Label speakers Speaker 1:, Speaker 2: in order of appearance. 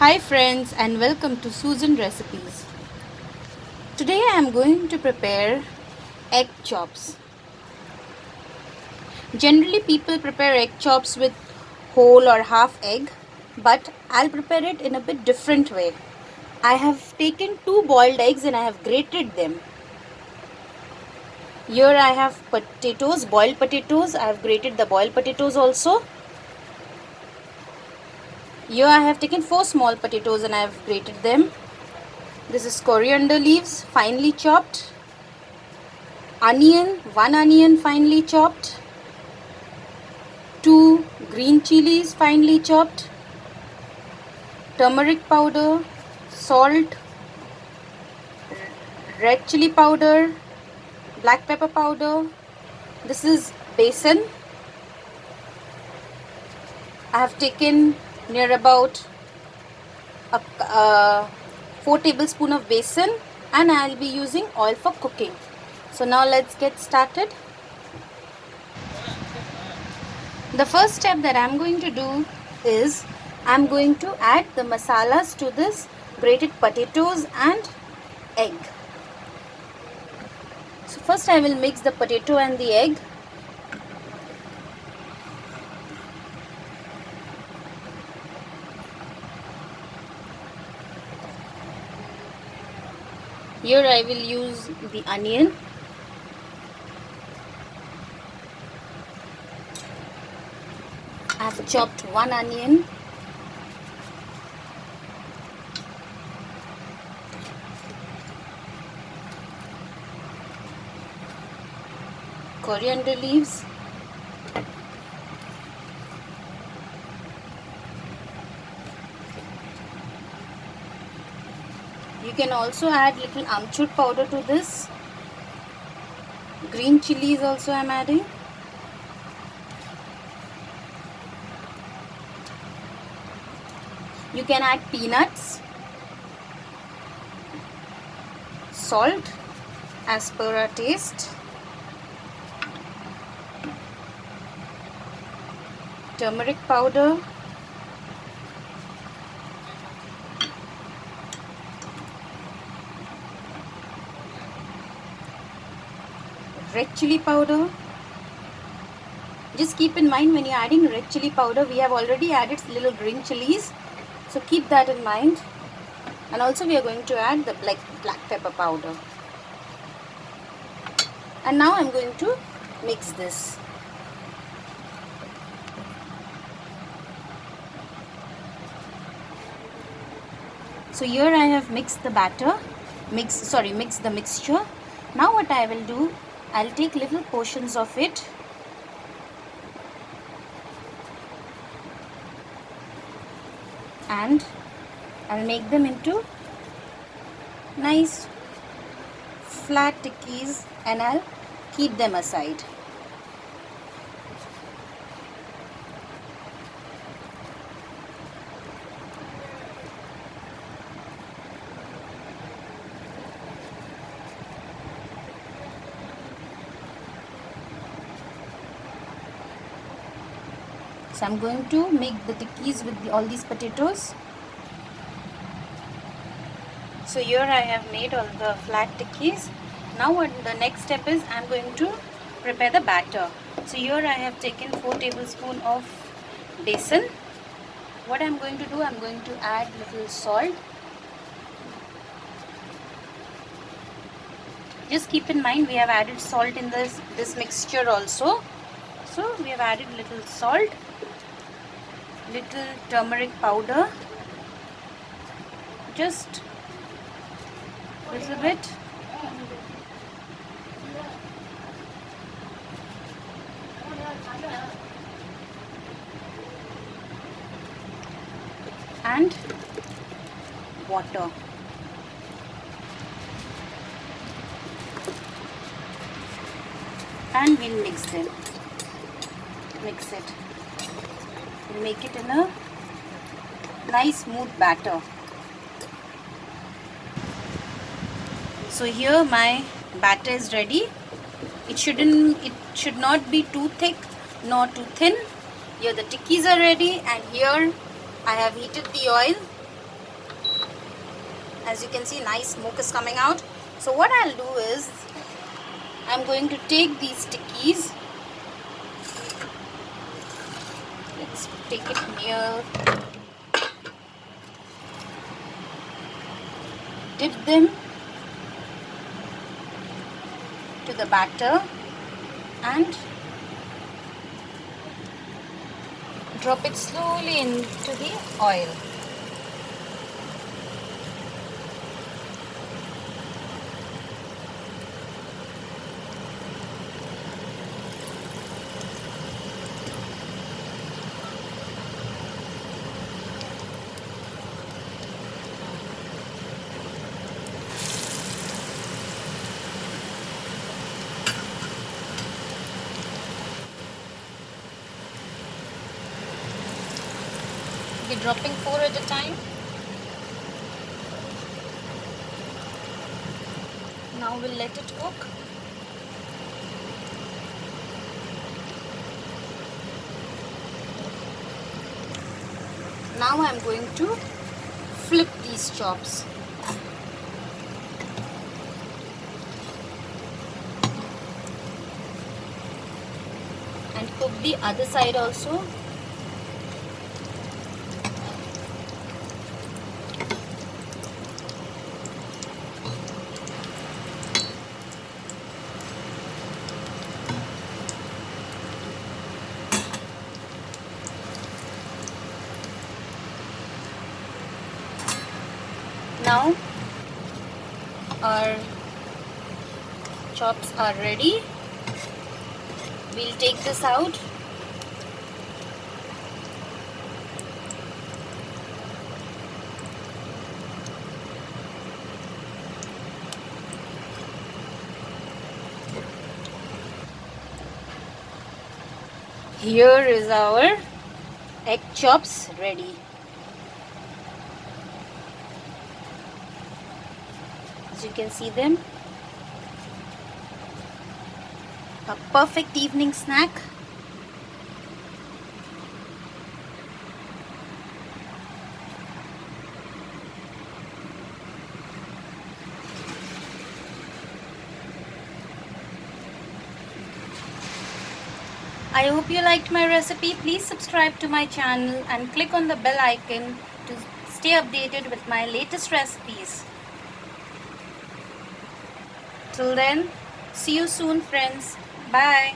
Speaker 1: Hi friends and welcome to Susan Recipes. Today I am going to prepare egg chops. Generally people prepare egg chops with whole or half egg, but I'll prepare it in a bit different way. I have taken 2 boiled eggs and I have grated them. Here I have potatoes, boiled potatoes. I have grated the boiled potatoes also. Here I have taken 4 small potatoes and I have grated them. This is coriander leaves, finely chopped. Onion, 1 onion finely chopped. 2 green chillies finely chopped. Turmeric powder, salt, red chili powder, black pepper powder. This is besan. I have taken near about 4 tablespoons of besan, and I will be using oil for cooking. So now let's get started. The first step that I'm going to do is I'm going to add the masalas to this grated potatoes and egg. So first I will mix the potato and the egg. Here I will use the onion. I have chopped 1 onion. Coriander leaves. You can also add little amchur powder to this. Green chilies also I am adding. You can add peanuts. Salt as per our taste. Turmeric powder. Red chili powder. Just keep in mind when you're adding red chili powder, we have already added little green chilies. So keep that in mind. And also we are going to add the black pepper powder. And now I'm going to mix this. So here I have mixed the batter, mixed the mixture. Now what I will do, I'll take little portions of it and I'll make them into nice flat tikkis and I'll keep them aside. So I'm going to make the tikkis with all these potatoes. So here I have made all the flat tikkis. Now what the next step is, I'm going to prepare the batter. So here I have taken 4 tablespoons of besan. What I'm going to do, I'm going to add little salt. Just keep in mind we have added salt in this mixture also. So we have added little salt, little turmeric powder, just a little bit. And water. And we'll mix them. Mix it. We'll make it in a nice smooth batter. So here my batter is ready. It should not be too thick nor too thin. Here the tikkis are ready, and here I have heated the oil. As you can see, nice smoke is coming out. So what I'll do is, I'm going to take these tikkis. Let's take it near. Dip them to the batter and drop it slowly into the oil. Be dropping 4 at a time. Now we'll let it cook. Now I'm going to flip these chops. And cook the other side also. Now our chops are ready. We'll take this out. Here is our egg chops ready. As you can see them, a perfect evening snack. I hope you liked my recipe. Please subscribe to my channel and click on the bell icon to stay updated with my latest recipes. Till then, see you soon friends. Bye.